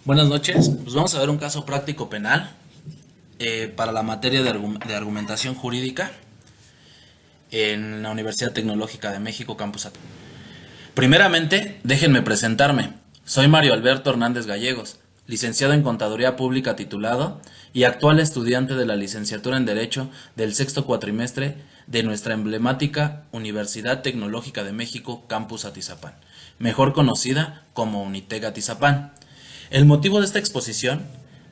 Buenas noches, pues vamos a ver un caso práctico penal para la materia de argumentación jurídica en la Universidad Tecnológica de México, Campus At. Primeramente, déjenme presentarme. Soy Mario Alberto Hernández Gallegos, licenciado en Contaduría Pública titulado y actual estudiante de la licenciatura en Derecho del sexto cuatrimestre de nuestra emblemática Universidad Tecnológica de México, Campus Atizapán, mejor conocida como Unitec Atizapán. El motivo de esta exposición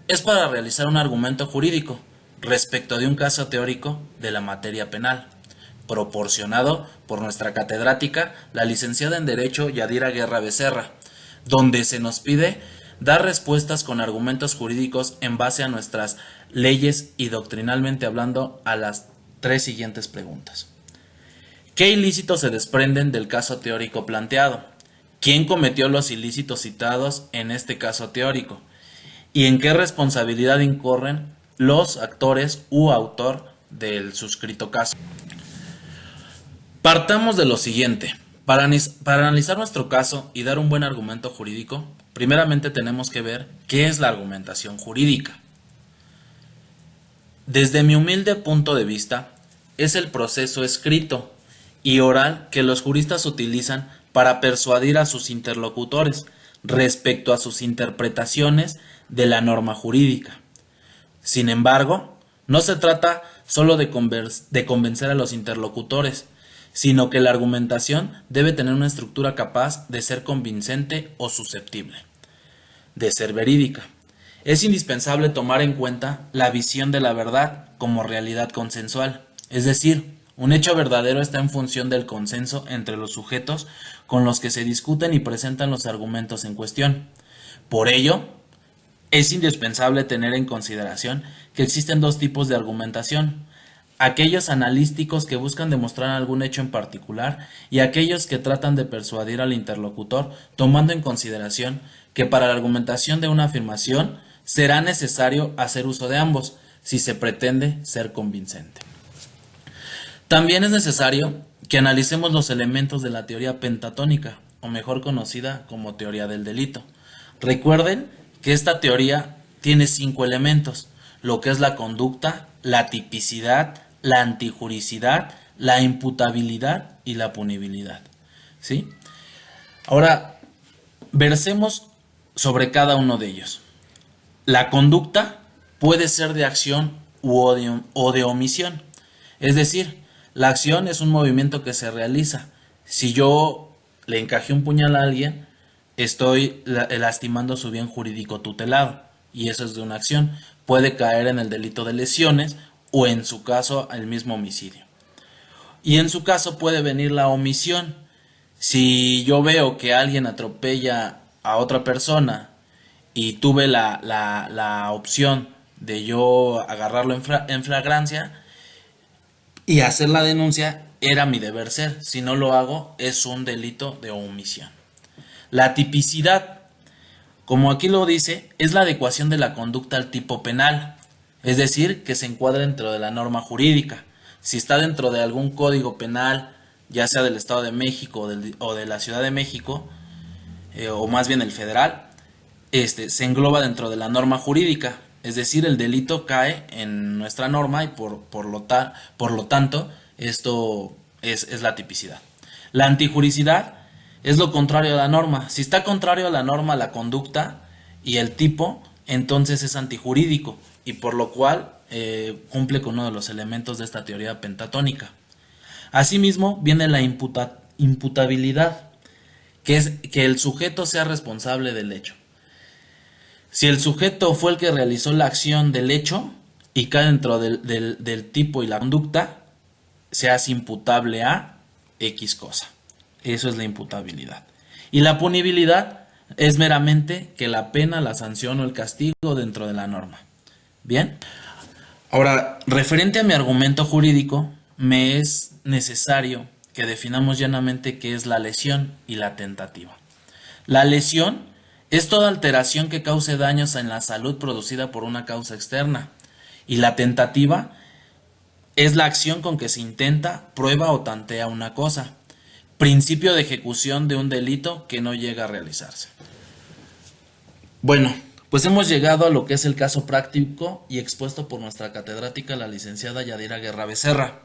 es para realizar un argumento jurídico respecto de un caso teórico de la materia penal, proporcionado por nuestra catedrática, la licenciada en Derecho Yadira Guerra Becerra, donde se nos pide dar respuestas con argumentos jurídicos en base a nuestras leyes y doctrinalmente hablando a las tres siguientes preguntas. ¿Qué ilícitos se desprenden del caso teórico planteado? ¿Quién cometió los ilícitos citados en este caso teórico? ¿Y en qué responsabilidad incurren los actores u autor del suscrito caso? Partamos de lo siguiente. Para analizar nuestro caso y dar un buen argumento jurídico, primeramente tenemos que ver qué es la argumentación jurídica. Desde mi humilde punto de vista, es el proceso escrito y oral que los juristas utilizan para persuadir a sus interlocutores respecto a sus interpretaciones de la norma jurídica. Sin embargo, no se trata solo de convencer a los interlocutores, sino que la argumentación debe tener una estructura capaz de ser convincente o susceptible de ser verídica. Es indispensable tomar en cuenta la visión de la verdad como realidad consensual, es decir, un hecho verdadero está en función del consenso entre los sujetos con los que se discuten y presentan los argumentos en cuestión. Por ello, es indispensable tener en consideración que existen dos tipos de argumentación: aquellos analíticos que buscan demostrar algún hecho en particular y aquellos que tratan de persuadir al interlocutor tomando en consideración que para la argumentación de una afirmación será necesario hacer uso de ambos si se pretende ser convincente. También es necesario que analicemos los elementos de la teoría pentatónica, o mejor conocida como teoría del delito. Recuerden que esta teoría tiene 5 elementos, lo que es la conducta, la tipicidad, la antijuricidad, la imputabilidad y la punibilidad. ¿Sí? Ahora, versemos sobre cada uno de ellos. La conducta puede ser de acción o de omisión. Es decir, la acción es un movimiento que se realiza. Si yo le encajé un puñal a alguien, estoy lastimando su bien jurídico tutelado, y eso es de una acción. Puede caer en el delito de lesiones o en su caso el mismo homicidio. Y en su caso puede venir la omisión. Si yo veo que alguien atropella a otra persona y tuve la opción de yo agarrarlo en flagrancia y hacer la denuncia, era mi deber ser. Si no lo hago, es un delito de omisión. La tipicidad, como aquí lo dice, es la adecuación de la conducta al tipo penal, es decir, que se encuadra dentro de la norma jurídica. Si está dentro de algún código penal, ya sea del Estado de México o de la Ciudad de México, o más bien el federal, se engloba dentro de la norma jurídica, es decir, el delito cae en nuestra norma y por lo tanto esto es la tipicidad. La antijuricidad es lo contrario a la norma. Si está contrario a la norma la conducta y el tipo, entonces es antijurídico y por lo cual cumple con uno de los elementos de esta teoría pentatónica. Asimismo viene la imputabilidad, que es que el sujeto sea responsable del hecho. Si el sujeto fue el que realizó la acción del hecho y cae dentro del tipo y la conducta, se hace imputable a X cosa. Eso es la imputabilidad. Y la punibilidad es meramente que la pena, la sanción o el castigo dentro de la norma. Bien. Ahora, referente a mi argumento jurídico, me es necesario que definamos llanamente qué es la lesión y la tentativa. La lesión es toda alteración que cause daños en la salud producida por una causa externa. Y la tentativa es la acción con que se intenta, prueba o tantea una cosa. Principio de ejecución de un delito que no llega a realizarse. Bueno, Pues hemos llegado a lo que es el caso práctico y expuesto por nuestra catedrática, la licenciada Yadira Guerra Becerra,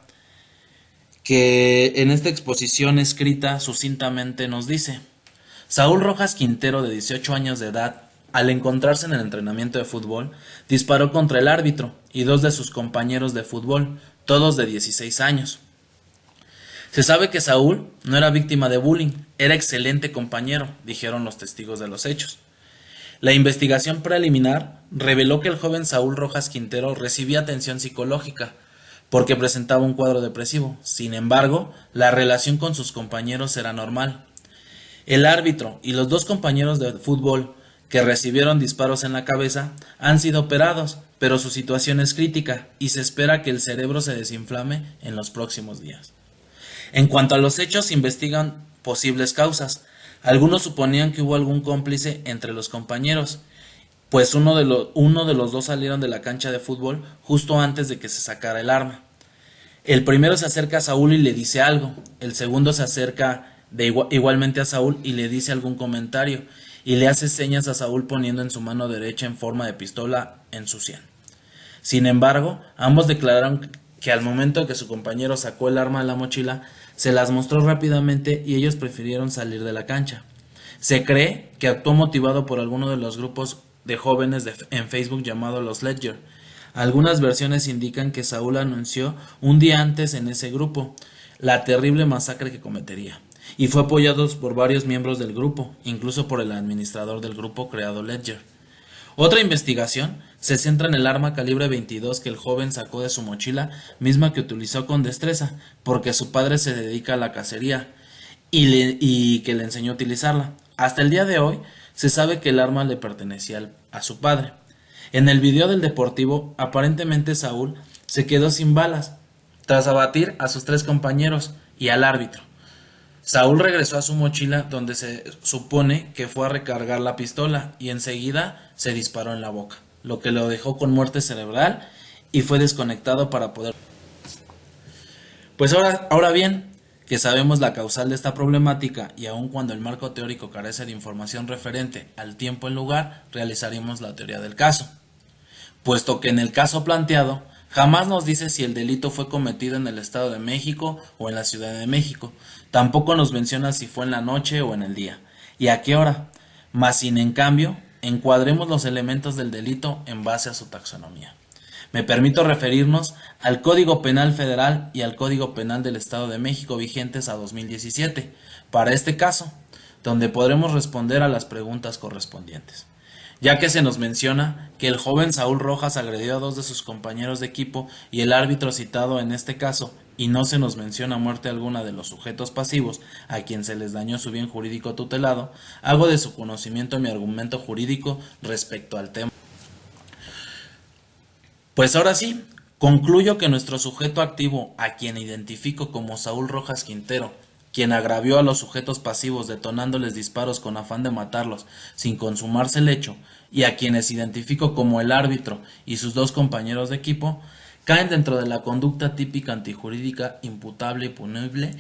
que en esta exposición escrita sucintamente nos dice: Saúl Rojas Quintero, de 18 años de edad, al encontrarse en el entrenamiento de fútbol, disparó contra el árbitro y dos de sus compañeros de fútbol, todos de 16 años. Se sabe que Saúl no era víctima de bullying, era excelente compañero, dijeron los testigos de los hechos. La investigación preliminar reveló que el joven Saúl Rojas Quintero recibía atención psicológica porque presentaba un cuadro depresivo. Sin embargo, la relación con sus compañeros era normal. El árbitro y los dos compañeros de fútbol que recibieron disparos en la cabeza han sido operados, pero su situación es crítica y se espera que el cerebro se desinflame en los próximos días. En cuanto a los hechos, se investigan posibles causas. Algunos suponían que hubo algún cómplice entre los compañeros, pues uno de los dos salieron de la cancha de fútbol justo antes de que se sacara el arma. El primero se acerca a Saúl y le dice algo, el segundo se acerca igualmente a Saúl y le dice algún comentario, y le hace señas a Saúl poniendo en su mano derecha en forma de pistola en su sien. Sin embargo, ambos declararon que al momento que su compañero sacó el arma de la mochila, se las mostró rápidamente y ellos prefirieron salir de la cancha. Se cree que actuó motivado por alguno de los grupos de jóvenes en Facebook llamado los Ledger. Algunas versiones indican que Saúl anunció un día antes en ese grupo la terrible masacre que cometería, y fue apoyado por varios miembros del grupo, incluso por el administrador del grupo creado Ledger. Otra investigación se centra en el arma calibre 22 que el joven sacó de su mochila, misma que utilizó con destreza, porque su padre se dedica a la cacería y que le enseñó a utilizarla. Hasta el día de hoy se sabe que el arma le pertenecía a su padre. En el video del Deportivo, aparentemente Saúl se quedó sin balas, tras abatir a sus tres compañeros y al árbitro. Saúl regresó a su mochila donde se supone que fue a recargar la pistola y enseguida se disparó en la boca, lo que lo dejó con muerte cerebral y fue desconectado para poder... Pues ahora bien, que sabemos la causal de esta problemática y aun cuando el marco teórico carece de información referente al tiempo y lugar, realizaremos la teoría del caso, puesto que en el caso planteado jamás nos dice si el delito fue cometido en el Estado de México o en la Ciudad de México. Tampoco nos menciona si fue en la noche o en el día, y a qué hora, mas sin en cambio encuadremos los elementos del delito en base a su taxonomía. Me permito referirnos al Código Penal Federal y al Código Penal del Estado de México vigentes a 2017, para este caso, donde podremos responder a las preguntas correspondientes, ya que se nos menciona que el joven Saúl Rojas agredió a dos de sus compañeros de equipo y el árbitro citado en este caso, y no se nos menciona muerte alguna de los sujetos pasivos a quien se les dañó su bien jurídico tutelado, hago de su conocimiento mi argumento jurídico respecto al tema. Pues ahora sí, concluyo que nuestro sujeto activo, a quien identifico como Saúl Rojas Quintero, quien agravió a los sujetos pasivos detonándoles disparos con afán de matarlos sin consumarse el hecho, y a quienes identifico como el árbitro y sus dos compañeros de equipo, caen dentro de la conducta típica antijurídica imputable y punible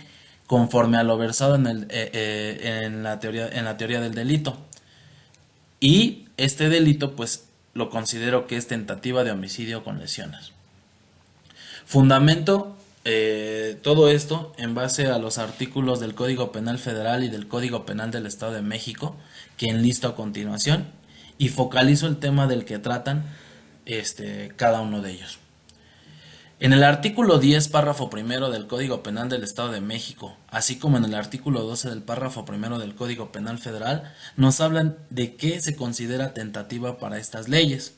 conforme a lo versado en la teoría del delito. Y este delito pues lo considero que es tentativa de homicidio con lesiones. Fundamento todo esto en base a los artículos del Código Penal Federal y del Código Penal del Estado de México, que enlisto a continuación, y focalizo el tema del que tratan cada uno de ellos. En el artículo 10, párrafo primero del Código Penal del Estado de México, así como en el artículo 12 del párrafo primero del Código Penal Federal, nos hablan de qué se considera tentativa para estas leyes.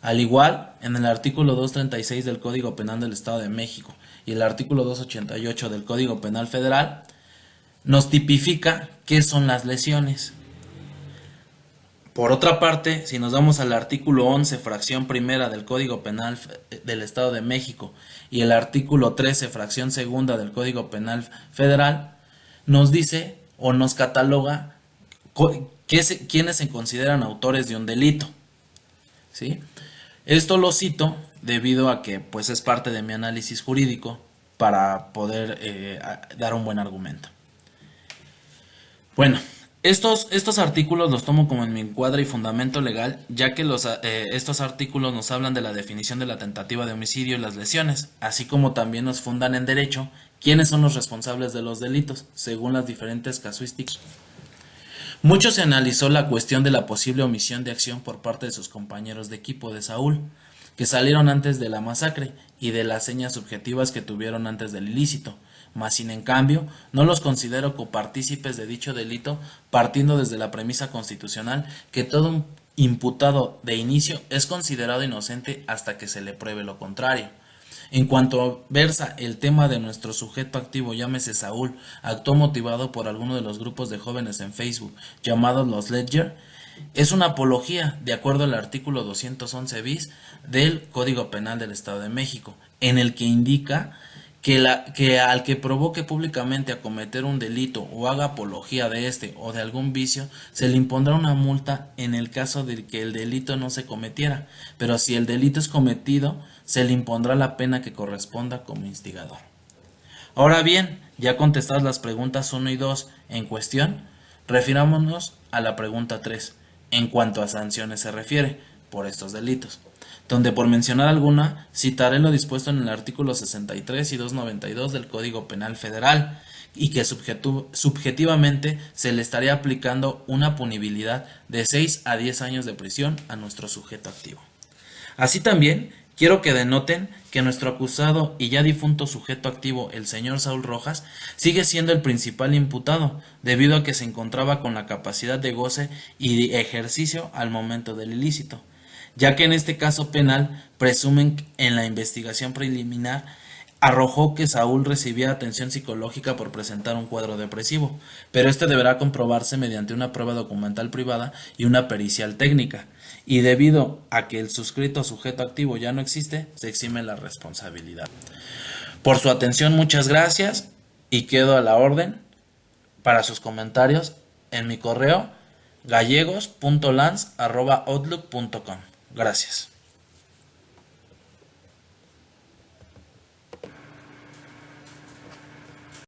Al igual, en el artículo 236 del Código Penal del Estado de México y el artículo 288 del Código Penal Federal, nos tipifica qué son las lesiones. Por otra parte, si nos vamos al artículo 11, fracción primera del Código Penal del Estado de México y el artículo 13, fracción segunda del Código Penal Federal, nos dice o nos cataloga quiénes se consideran autores de un delito, ¿sí? Esto lo cito debido a que pues es parte de mi análisis jurídico para poder dar un buen argumento. Bueno, Estos artículos los tomo como en mi encuadre y fundamento legal, ya que estos artículos nos hablan de la definición de la tentativa de homicidio y las lesiones, así como también nos fundan en derecho quiénes son los responsables de los delitos, según las diferentes casuísticas. Mucho se analizó la cuestión de la posible omisión de acción por parte de sus compañeros de equipo de Saúl, que salieron antes de la masacre, y de las señas subjetivas que tuvieron antes del ilícito, mas sin en cambio no los considero copartícipes de dicho delito, partiendo desde la premisa constitucional que todo imputado de inicio es considerado inocente hasta que se le pruebe lo contrario. En cuanto versa el tema de nuestro sujeto activo, llámese Saúl, actuó motivado por alguno de los grupos de jóvenes en Facebook llamados los Ledger, es una apología, de acuerdo al artículo 211 bis del Código Penal del Estado de México, en el que indica que al que provoque públicamente a cometer un delito o haga apología de este o de algún vicio, se le impondrá una multa en el caso de que el delito no se cometiera, pero si el delito es cometido, se le impondrá la pena que corresponda como instigador. Ahora bien, ya contestadas las preguntas 1 y 2 en cuestión, refirámonos a la pregunta 3, en cuanto a sanciones se refiere, por estos delitos, donde por mencionar alguna, citaré lo dispuesto en el artículo 63 y 292 del Código Penal Federal, y que subjetivamente se le estaría aplicando una punibilidad de 6 a 10 años de prisión a nuestro sujeto activo. Así también, quiero que denoten que nuestro acusado y ya difunto sujeto activo, el señor Saúl Rojas, sigue siendo el principal imputado, debido a que se encontraba con la capacidad de goce y de ejercicio al momento del ilícito, ya que en este caso penal presumen en la investigación preliminar arrojó que Saúl recibía atención psicológica por presentar un cuadro depresivo, pero este deberá comprobarse mediante una prueba documental privada y una pericial técnica, y debido a que el suscrito sujeto activo ya no existe, se exime la responsabilidad. Por su atención, muchas gracias, y quedo a la orden para sus comentarios en mi correo gallegos.lanz@outlook.com. Gracias.